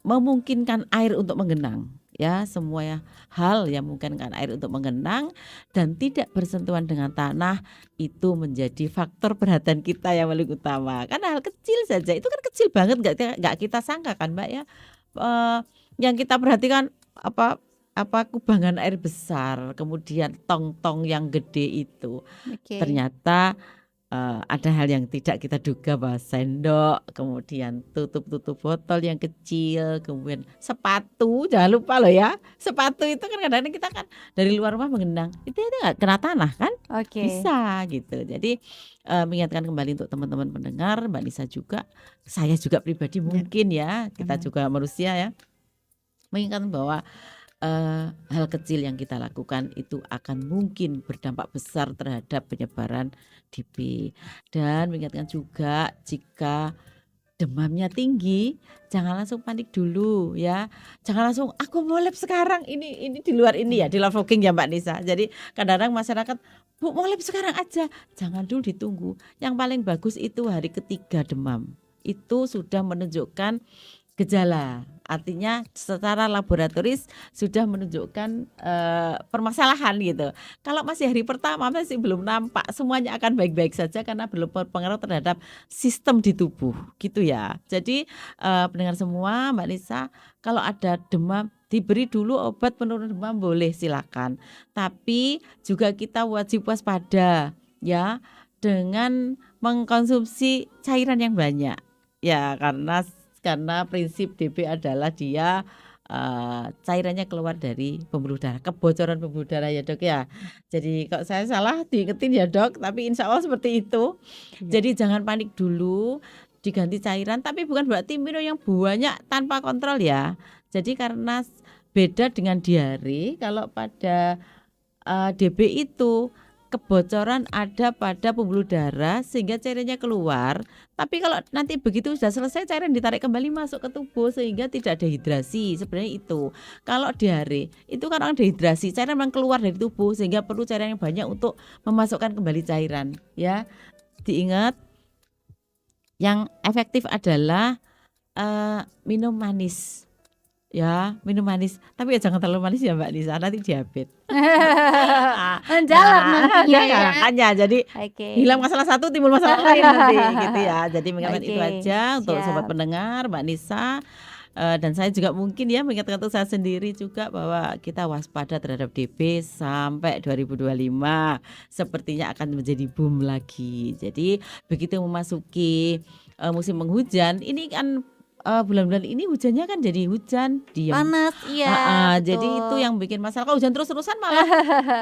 memungkinkan air untuk menggenang ya, semua ya, hal yang memungkinkan air untuk menggenang dan tidak bersentuhan dengan tanah itu menjadi faktor perhatian kita yang paling utama. Karena hal kecil saja, itu kan kecil banget, nggak kita sangka kan Mbak ya. Yang kita perhatikan apa kubangan air besar, kemudian tong-tong yang gede itu. Oke. Ternyata ada hal yang tidak kita duga, bahwa sendok, kemudian tutup botol yang kecil, kemudian sepatu, jangan lupa loh ya, sepatu itu kan kadang-kadang kita kan dari luar rumah mengenang, itu nggak kena tanah kan, Oke. bisa gitu. Jadi mengingatkan kembali untuk teman-teman pendengar, Mbak Nisa juga, saya juga pribadi mungkin ya, kita juga manusia ya, mengingatkan bahwa hal kecil yang kita lakukan itu akan mungkin berdampak besar terhadap penyebaran DB. Dan mengingatkan juga, jika demamnya tinggi, jangan langsung panik dulu ya. Jangan langsung aku mau lab sekarang, ini di luar ini ya, di luar fogging ya Mbak Nisa. Jadi kadang-kadang masyarakat, Bu mau lab sekarang aja, jangan dulu ditunggu. Yang paling bagus itu hari ketiga demam, itu sudah menunjukkan gejala, artinya secara laboratoris sudah menunjukkan permasalahan gitu. Kalau masih hari pertama masih belum nampak, semuanya akan baik-baik saja karena belum berpengaruh terhadap sistem di tubuh gitu ya. Jadi pendengar semua, Mbak Nisa, kalau ada demam diberi dulu obat penurun demam, boleh silakan. Tapi juga kita wajib waspada ya dengan mengkonsumsi cairan yang banyak ya, karena prinsip DB adalah dia cairannya keluar dari pembuluh darah, kebocoran pembuluh darah ya Dok ya. Jadi kalau saya salah diingetin ya Dok, tapi insya Allah seperti itu. Jadi jangan panik dulu, diganti cairan, tapi bukan berarti minum yang banyak tanpa kontrol ya. Jadi karena beda dengan diare, kalau pada DB itu kebocoran ada pada pembuluh darah sehingga cairannya keluar. Tapi kalau nanti begitu sudah selesai, cairan ditarik kembali masuk ke tubuh sehingga tidak dehidrasi. Sebenarnya itu. Kalau diare itu kan orang dehidrasi, cairan memang keluar dari tubuh sehingga perlu cairan yang banyak untuk memasukkan kembali cairan ya. Diingat, yang efektif adalah minum manis. Ya, minum manis, tapi ya jangan terlalu manis ya Mbak Nisa, nanti diabetes. Menjalar nantinya ya. Makanya jadi Oke. hilang masalah satu, timbul masalah lain nanti gitu ya. Jadi mengingatkan Oke, itu aja untuk siap. sobat pendengar, Mbak Nisa. Dan saya juga mungkin ya mengingatkan untuk saya sendiri juga bahwa kita waspada terhadap DB sampai 2025 sepertinya akan menjadi boom lagi. Jadi begitu memasuki musim penghujan, ini kan bulan-bulan ini hujannya kan jadi hujan diem. Panas, iya. Jadi betul. itu yang bikin masalah. Kalau hujan terus-terusan malah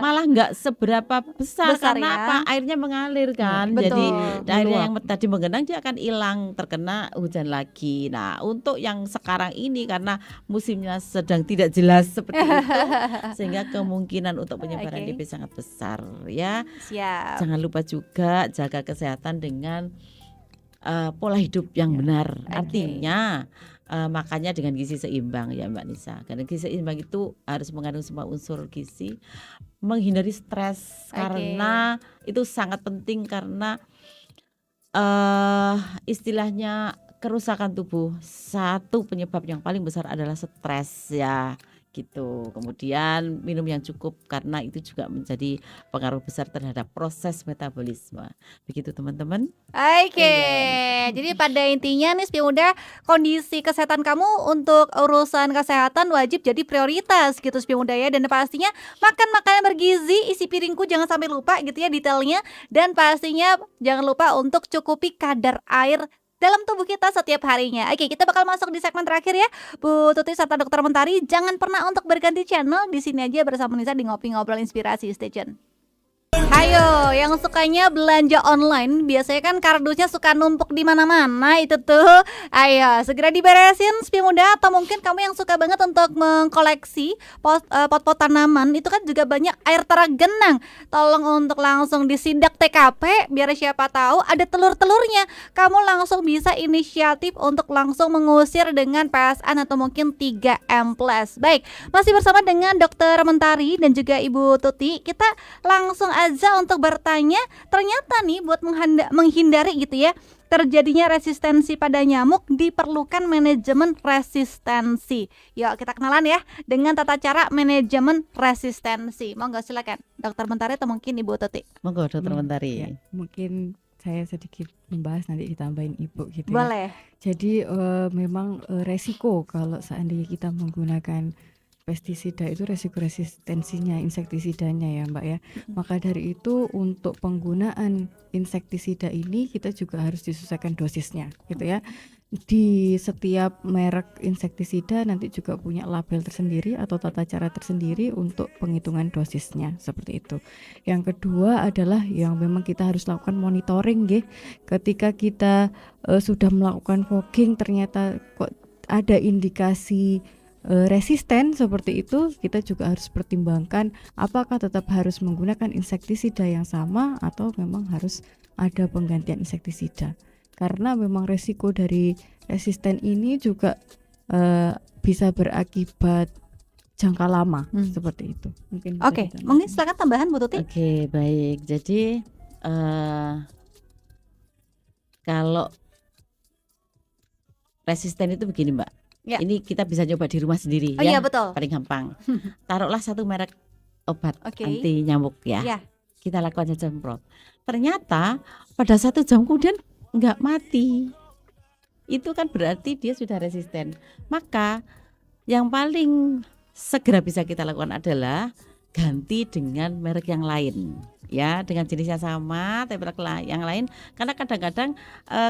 malah nggak seberapa besar, Besar karena ya. apa? Airnya mengalir kan. Betul. Jadi airnya yang Meluap. tadi menggenang dia akan hilang terkena hujan lagi. Nah, untuk yang sekarang ini karena musimnya sedang tidak jelas seperti itu, sehingga kemungkinan untuk penyebaran Oke. DP sangat besar ya. Siap. Jangan lupa juga jaga kesehatan dengan pola hidup yang benar. Oke. Artinya makanya dengan gizi seimbang ya Mbak Nisa. Karena gizi seimbang itu harus mengandung semua unsur gizi, menghindari stres Oke. karena itu sangat penting karena istilahnya kerusakan tubuh, satu penyebab yang paling besar adalah stres ya gitu. Kemudian minum yang cukup karena itu juga menjadi pengaruh besar terhadap proses metabolisme. Begitu teman-teman. Oke, Iya. jadi pada intinya nih Spi Muda, kondisi kesehatan kamu untuk urusan kesehatan wajib jadi prioritas gitu Spi Muda ya. Dan pastinya makan makanan bergizi, isi piringku jangan sampai lupa gitu ya detailnya. Dan pastinya jangan lupa untuk cukupi kadar air dalam tubuh kita setiap harinya. Oke, kita bakal masuk di segmen terakhir ya, Bu Tuti serta Dokter Mentari. Jangan pernah untuk berganti channel, di sini aja bersama Nisa di Ngopi Ngobrol Inspirasi. Stay tune. Hayo, yang sukanya belanja online, biasanya kan kardusnya suka numpuk di mana-mana itu tuh. Ayo, segera diberesin Spi Muda, atau mungkin kamu yang suka banget untuk mengkoleksi pot-pot tanaman, itu kan juga banyak air tergenang. Tolong untuk langsung disidak TKP biar siapa tahu ada telur-telurnya. Kamu langsung bisa inisiatif untuk langsung mengusir dengan PSN atau mungkin 3M+. Baik, masih bersama dengan Dokter Mentari dan juga Ibu Tuti. Kita langsung aja untuk bertanya, ternyata nih buat menghindari gitu ya terjadinya resistensi pada nyamuk diperlukan manajemen resistensi. Yuk kita kenalan ya dengan tata cara manajemen resistensi. Monggo silakan Dokter Mentari atau mungkin Ibu Tuti. Monggo Dokter Mentari. Ya, mungkin saya sedikit membahas, nanti ditambahin Ibu gitu ya. Boleh. Jadi memang resiko kalau seandainya kita menggunakan pestisida itu resiko resistensinya, insektisidanya ya Mbak ya. Maka dari itu untuk penggunaan insektisida ini kita juga harus disesuaikan dosisnya gitu ya. Di setiap merek insektisida nanti juga punya label tersendiri atau tata cara tersendiri untuk penghitungan dosisnya, seperti itu. Yang kedua adalah yang memang kita harus lakukan monitoring nggih. Ketika kita sudah melakukan fogging ternyata kok ada indikasi resisten seperti itu, kita juga harus pertimbangkan apakah tetap harus menggunakan insektisida yang sama atau memang harus ada penggantian insektisida. Karena memang resiko dari resisten ini juga bisa berakibat jangka lama seperti itu. Mungkin bisa Oke, ditambahkan. mungkin silakan tambahan Bu Tuti. Oke, baik. Jadi kalau resisten itu begini Mbak. Ya. Ini kita bisa coba di rumah sendiri Oh ya. iya betul. Paling gampang. Taruhlah satu merek obat Oke. anti nyamuk ya. Ya. Kita lakukan saja semprot. Ternyata pada 1 jam kemudian nggak mati. Itu kan berarti dia sudah resisten. Maka yang paling segera bisa kita lakukan adalah ganti dengan merek yang lain. Ya, dengan jenis yang sama, tapi merek yang lain, karena kadang-kadang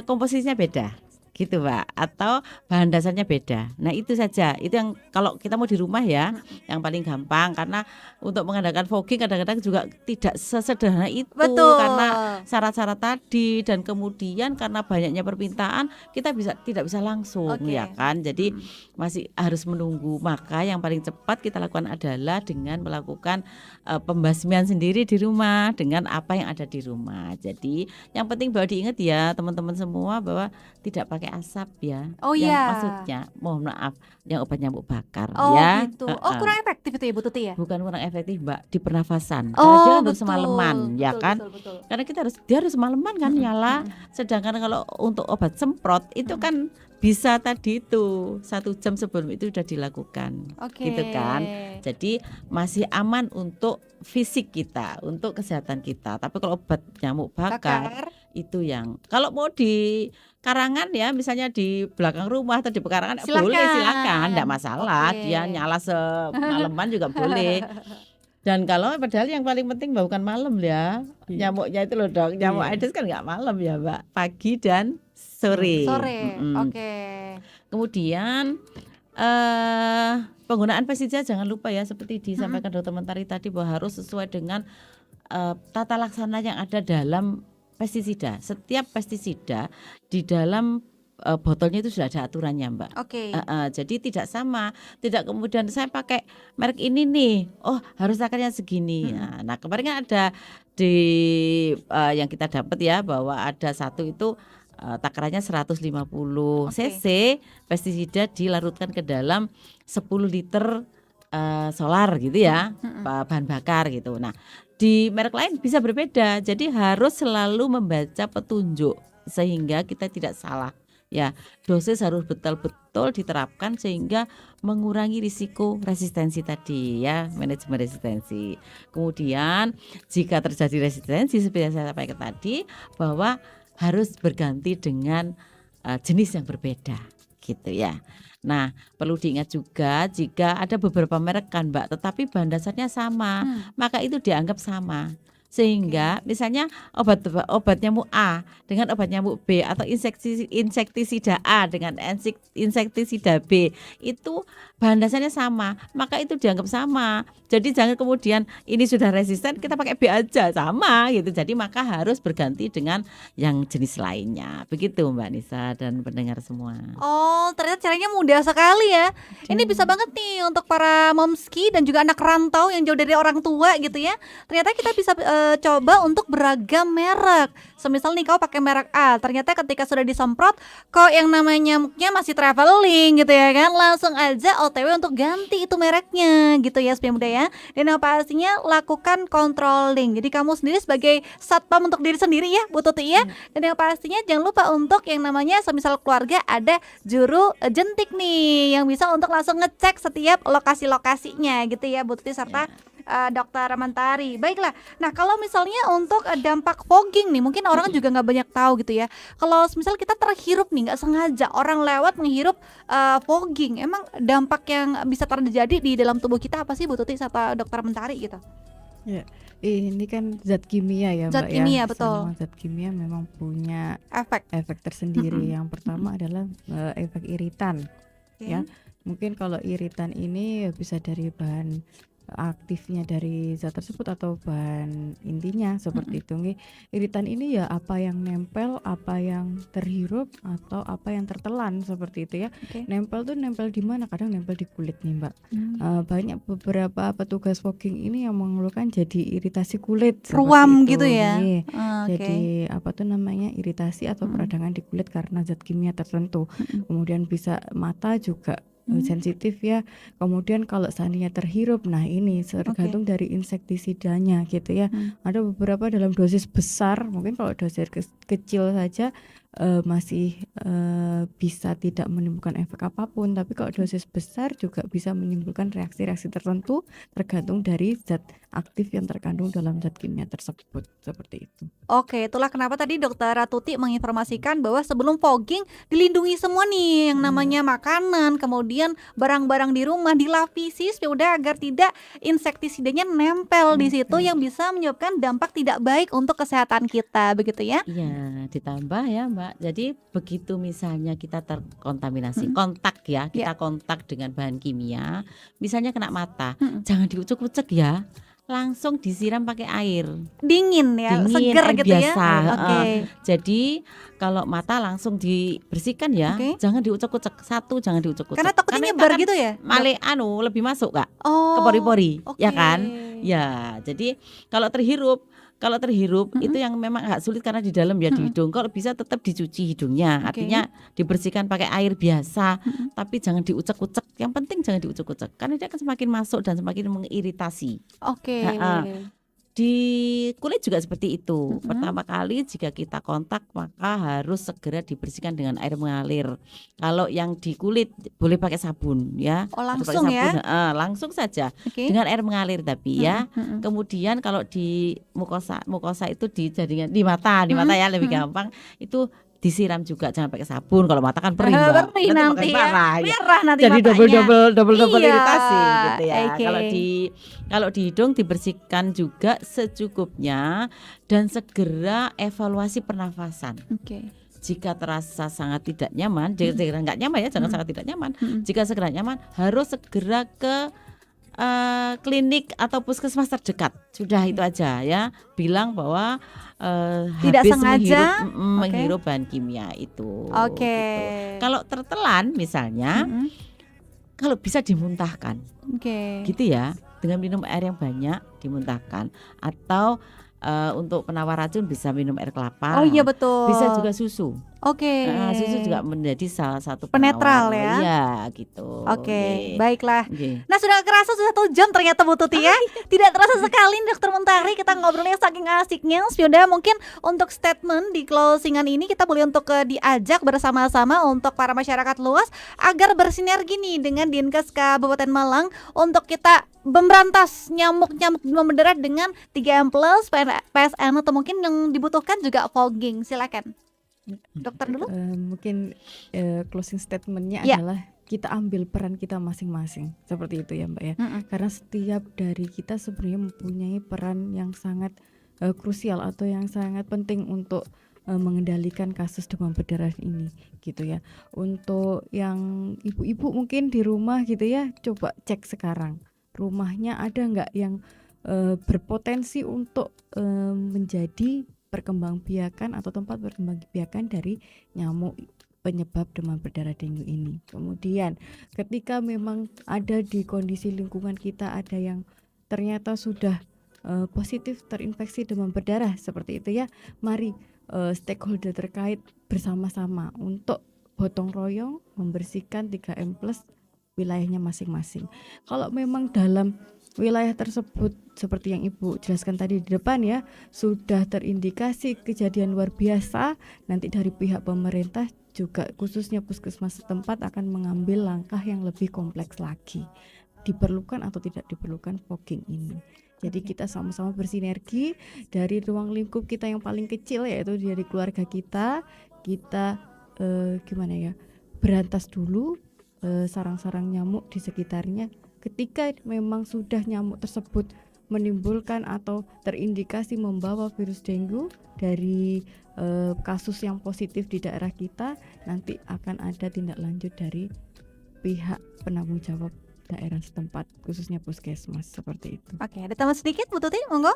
komposisinya beda. Gitu Pak, atau bahan dasarnya beda. Nah itu saja, itu yang kalau kita mau di rumah ya, yang paling gampang. Karena untuk mengadakan fogging kadang-kadang juga tidak sesederhana itu. Betul. Karena syarat-syarat tadi, dan kemudian karena banyaknya permintaan kita tidak bisa langsung. Oke. Ya kan. Jadi masih harus menunggu. Maka yang paling cepat kita lakukan adalah dengan melakukan pembasmian sendiri di rumah dengan apa yang ada di rumah. Jadi yang penting bahwa diingat ya teman-teman semua, bahwa tidak pakai asap ya. Oh Yang iya. maksudnya mohon maaf, yang obat nyamuk bakar Oh ya. gitu. Oh kurang efektif itu ya Bu Tuti ya? Bukan kurang efektif Mbak, di pernafasan. Oh Karena dia harus betul. semalaman ya Betul, kan. betul. Karena dia harus semalaman kan nyala. Sedangkan kalau untuk obat semprot itu kan bisa tadi itu 1 jam sebelum itu sudah dilakukan. Oke. Gitu kan. Jadi masih aman untuk fisik kita, untuk kesehatan kita. Tapi kalau obat nyamuk bakar itu yang kalau mau di karangan ya, misalnya di belakang rumah atau di pekarangan boleh, silakan, enggak masalah. Oke. Dia nyala semalaman juga boleh. Dan kalau padahal yang paling penting bukan malam ya. Nyamuknya itu loh Dok. Nyamuk Iya. Aedes kan enggak malam ya, Mbak. Pagi dan sore. Sore. Mm-mm. Oke. Kemudian penggunaan pestisida jangan lupa ya, seperti disampaikan Dokter Mentari tadi, bahwa harus sesuai dengan tata laksana yang ada dalam pestisida. Setiap pestisida di dalam botolnya itu sudah ada aturannya, Mbak. Oke. Jadi tidak sama, tidak kemudian saya pakai merek ini nih, oh harus takarnya segini. Nah kemarin kan ada di yang kita dapat ya, bahwa ada satu itu takarannya 150 cc pestisida dilarutkan ke dalam 10 liter solar gitu ya, bahan bakar gitu. Nah di merek lain bisa berbeda, jadi harus selalu membaca petunjuk sehingga kita tidak salah. Ya, dosis harus betul-betul diterapkan sehingga mengurangi risiko resistensi tadi ya, manajemen resistensi. Kemudian jika terjadi resistensi seperti yang saya sampaikan tadi, bahwa harus berganti dengan jenis yang berbeda gitu ya. Nah, perlu diingat juga jika ada beberapa merek kan Mbak, tetapi bahan dasarnya sama, maka itu dianggap sama. Sehingga misalnya obat nyamuk A dengan obat nyamuk B, atau insektisida A dengan insektisida B, itu bahan dasarnya sama, maka itu dianggap sama. Jadi jangan kemudian ini sudah resisten kita pakai B aja, sama gitu. Jadi maka harus berganti dengan yang jenis lainnya. Begitu Mbak Nisa dan pendengar semua. Oh, ternyata caranya mudah sekali ya. Ini bisa banget nih untuk para momski dan juga anak rantau yang jauh dari orang tua gitu ya. Ternyata kita bisa coba untuk beragam merek. Semisal nih kau pakai merek A, ternyata ketika sudah disemprot kok yang namanya nyamuknya masih traveling gitu ya kan, langsung aja OTW untuk ganti itu mereknya gitu ya Spia Muda ya. Dan yang pastinya lakukan controlling. Jadi kamu sendiri sebagai satpam untuk diri sendiri ya Bu Tuti ya. Dan yang pastinya jangan lupa untuk yang namanya semisal keluarga ada juru jentik nih yang bisa untuk langsung ngecek setiap lokasi-lokasinya gitu ya Bu Tuti serta Dokter Mentari. Baiklah. Nah, kalau misalnya untuk dampak fogging nih, mungkin orang juga nggak banyak tahu gitu ya. Kalau misal kita terhirup nih, nggak sengaja orang lewat menghirup fogging, emang dampak yang bisa terjadi di dalam tubuh kita apa sih Bu Tuti serta Dokter Mentari gitu? Ya, ini kan zat kimia ya Zat Mbak kimia, ya. betul. Semua zat kimia memang punya Efek. tersendiri. Yang pertama adalah efek iritan. Oke. Ya, mungkin kalau iritan ini bisa dari bahan aktifnya dari zat tersebut atau bahan intinya seperti itu. Iritan ini ya apa yang nempel, apa yang terhirup, atau apa yang tertelan seperti itu ya. Oke. Nempel tuh nempel di mana? Kadang nempel di kulit nih Mbak. Banyak beberapa petugas fogging ini yang mengeluhkan jadi iritasi kulit Ruam seperti itu. gitu ya. Nih. Oke. Jadi apa tuh namanya iritasi atau peradangan di kulit karena zat kimia tertentu. Kemudian bisa mata juga sensitif ya. Kemudian kalau seandainya terhirup, nah ini tergantung dari insektisidanya gitu ya. Ada beberapa dalam dosis besar, mungkin kalau dosis kecil saja masih bisa tidak menimbulkan efek apapun, tapi kalau dosis besar juga bisa menimbulkan reaksi-reaksi tertentu tergantung dari zat aktif yang terkandung dalam zat kimia tersebut, seperti itu. Oke, itulah kenapa tadi Dokter Tuti menginformasikan bahwa sebelum fogging dilindungi semua nih yang namanya makanan, kemudian barang-barang di rumah dilapisi udah agar tidak insektisidanya nempel di situ yang bisa menyebabkan dampak tidak baik untuk kesehatan kita, begitu ya? Iya, ditambah ya Mbak. Jadi begitu misalnya kita terkontaminasi, kontak ya, kita kontak dengan bahan kimia, misalnya kena mata, jangan diucek-ucek ya. Langsung disiram pakai air Dingin ya, dingin, seger air gitu ya. biasa. Oke. Jadi kalau mata langsung dibersihkan ya, Oke. jangan diucek-ucek. Satu, jangan diucek-ucek. Karena takutnya itu nyebar akan gitu ya? Male lebih masuk Kak Oh. ke pori-pori, ya oke. kan? Ya, jadi kalau terhirup itu yang memang agak sulit karena di dalam ya di hidung. Kalau bisa tetap dicuci hidungnya, Oke. artinya dibersihkan pakai air biasa, tapi jangan diucek-ucek. Yang penting jangan diucek-ucek, karena dia akan semakin masuk dan semakin mengiritasi. Oke. Di kulit juga seperti itu. Pertama kali jika kita kontak maka harus segera dibersihkan dengan air mengalir. Kalau yang di kulit boleh pakai sabun ya. Oh, Atau langsung pakai sabun, ya? langsung saja Oke. dengan air mengalir tapi ya. Kemudian kalau di mukosa itu di mata ya lebih gampang itu disiram juga, jangan pakai sabun. Kalau mata kan perih Mbak. Perih nanti makin ya. parah, ya. Merah nanti Jadi matanya. double Iya, iritasi gitu ya. oke. Kalau di hidung dibersihkan juga secukupnya dan segera evaluasi pernafasan. Oke. jika terasa sangat tidak nyaman, jika nggak nyaman ya, jangan sangat tidak nyaman. Jika segera nyaman, harus segera ke klinik atau puskesmas terdekat. Sudah itu aja ya. Bilang bahwa Tidak habis sengaja, menghirup bahan kimia itu. Oke. Gitu. Kalau tertelan misalnya, kalau bisa dimuntahkan, Oke. gitu ya. Dengan minum air yang banyak dimuntahkan, atau untuk penawar racun bisa minum air kelapa. Oh iya betul. Bisa juga susu. Oke. Susu juga menjadi salah satu Penetral penawar. ya. Iya gitu. Oke, Nggih. baiklah. Nggih. Nah sudah kerasa sudah 1 jam ternyata Bu Tuti ya. Tidak terasa sekali Dokter Mentari kita ngobrolnya saking asiknya. Sudah mungkin untuk statement di closingan ini kita boleh untuk diajak bersama-sama untuk para masyarakat luas agar bersinergi nih dengan Dinkes Kabupaten Malang untuk kita memberantas nyamuk-nyamuk demam berdarah dengan 3M+, PSN atau mungkin yang dibutuhkan juga fogging. Silakan. Dokter dulu. Mungkin closing statementnya Ya. adalah kita ambil peran kita masing-masing, seperti itu ya Mbak ya. Karena setiap dari kita sebenarnya mempunyai peran yang sangat krusial atau yang sangat penting untuk mengendalikan kasus demam berdarah ini gitu ya. Untuk yang ibu-ibu mungkin di rumah gitu ya, coba cek sekarang rumahnya ada nggak yang berpotensi untuk menjadi perkembangbiakan atau tempat perkembangbiakan dari nyamuk penyebab demam berdarah dengue ini. Kemudian ketika memang ada di kondisi lingkungan kita ada yang ternyata sudah positif terinfeksi demam berdarah seperti itu ya, mari stakeholder terkait bersama-sama untuk gotong royong membersihkan 3M+ wilayahnya masing-masing. Kalau memang dalam wilayah tersebut seperti yang Ibu jelaskan tadi di depan ya, sudah terindikasi kejadian luar biasa, nanti dari pihak pemerintah juga khususnya puskesmas setempat akan mengambil langkah yang lebih kompleks lagi. Diperlukan atau tidak diperlukan fogging ini. Jadi kita sama-sama bersinergi dari ruang lingkup kita yang paling kecil, yaitu dari keluarga kita gimana ya, berantas dulu sarang-sarang nyamuk di sekitarnya. Ketika memang sudah nyamuk tersebut menimbulkan atau terindikasi membawa virus dengue dari kasus yang positif di daerah kita, nanti akan ada tindak lanjut dari pihak penanggung jawab daerah setempat, khususnya puskesmas seperti itu. Oke, ada tambah sedikit Bu Tuti, monggo.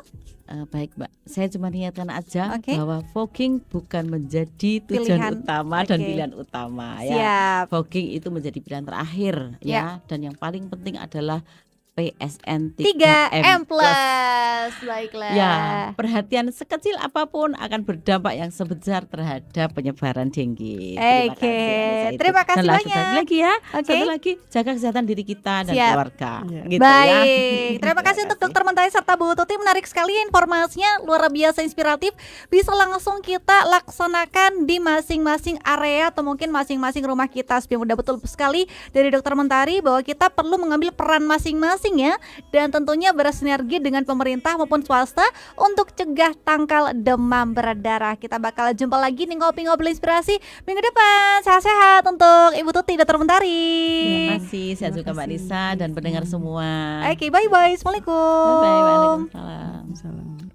Baik Mbak, saya cuma ingatkan aja Oke. bahwa fogging bukan menjadi Pilihan. tujuan utama dan Oke. pilihan utama ya. Siap. Fogging itu menjadi pilihan terakhir ya, dan yang paling penting adalah PSN 3M+. 3M+. Baiklah. Ya, perhatian sekecil apapun akan berdampak yang sebesar terhadap penyebaran dengue. Oke, terima kasih Dan banyak. satu lagi ya, Oke. satu lagi, jaga kesehatan diri kita dan Siap. keluarga. Ya. Gitu ya. Baik, terima kasih untuk Dokter Mentari serta Bu Tuti, menarik sekali informasinya, luar biasa inspiratif. Bisa langsung kita laksanakan di masing-masing area atau mungkin masing-masing rumah kita. Udah betul sekali dari Dokter Mentari bahwa kita perlu mengambil peran masing-masing ya, dan tentunya bersinergi dengan pemerintah maupun swasta untuk cegah tangkal demam berdarah. Kita bakal jumpa lagi nih ngopi-ngobrol inspirasi minggu depan. Sehat-sehat untuk Ibu Tuti, Dokter Mentari. Terima kasih, saya Terima juga Mbak kasih. Nisa dan pendengar semua. Oke, bye-bye. Assalamualaikum. Bye bye, waalaikumsalam. Salam.